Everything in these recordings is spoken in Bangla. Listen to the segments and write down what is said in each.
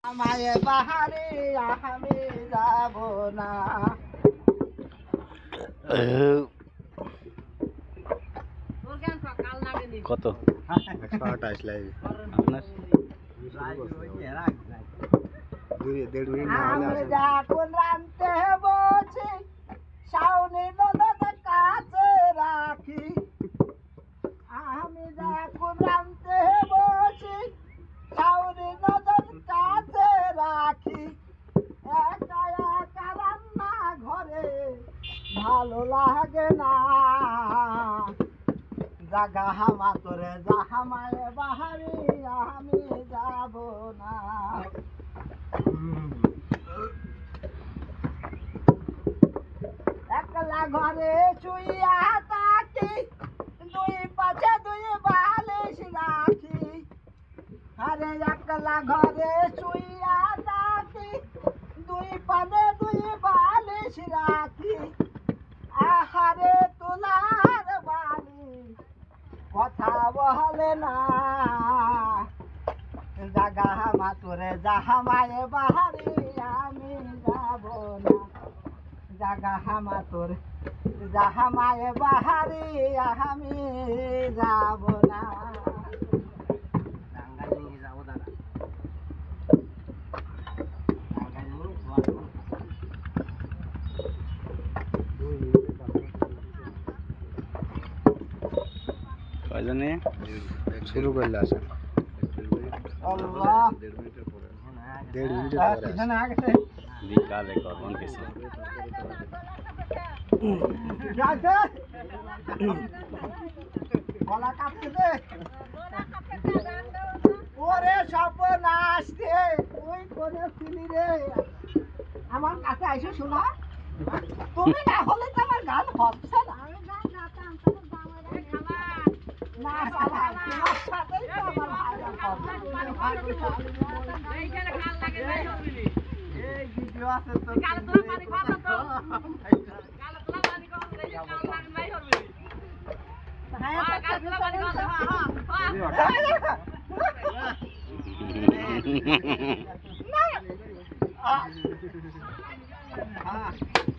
আমায় বাহারে আমি যাব না। কত 128 লাইভ আপনার দেড় মিনিট না হলে আমি আসে যখন রানতে বসি শাওনি নদীর কাছে রাখি। আমি যখন রানতে বসি শাওনি নদীর কাছে রাখি। একা একা রান্না ঘরে ভালো লাগে না। জাগা হামা তোরে জাহামায় বাহারি আমি যাব না। একলা ঘরে শুইয়া থাকি দুই পাশে দুই বালিশ রাখি। আরে একলা ঘরে শুইয়া থাকি দুই পাশে দুই বালিশ রাখি। আহারে তোলার বালি কথা বলে না। জাগা হামা তোরে জাহামায় বাহারি আমি যাব না। জাগা হামা তোরে জাহামায় বাহারি আমি যাব না। কয়জনে শুরু করলে আসেন আল্লাহ দেড় মিনিটের পরে আসে। এখানে আগেছে বিকালে করবেন কিছু যাইছে গলা কাঁপছে দে। ওরে সর্বনাশ রে তুই করেছিলি রে আমার কাছে আইসো শোনা। তুমি না হলে তো আমার গান হচ্ছে না। না সালা তোমার সাথেই তো আমার ভাইরা হচ্ছে। এই ভিডিও আছে তো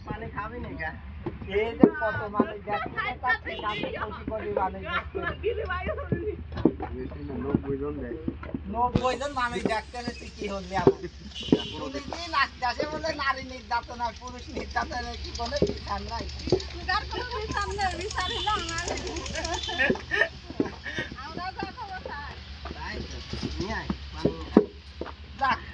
পানি খাবি না গা। এই যে কত মানুষ দেখতে পাচ্ছি কাছে কোটি কোটি মানুষ বেশি না 90 জন দেয় 90 জন মানুষ দেখতে তুই কি হলি আমার শুনি কি নাচতে আসে বলে নারী নির্যাতন আর পুরুষ নির্যাতনের কি কোনো বিচার নাই। যাক নিয়ে আয়, পানি নিয়ে আয়।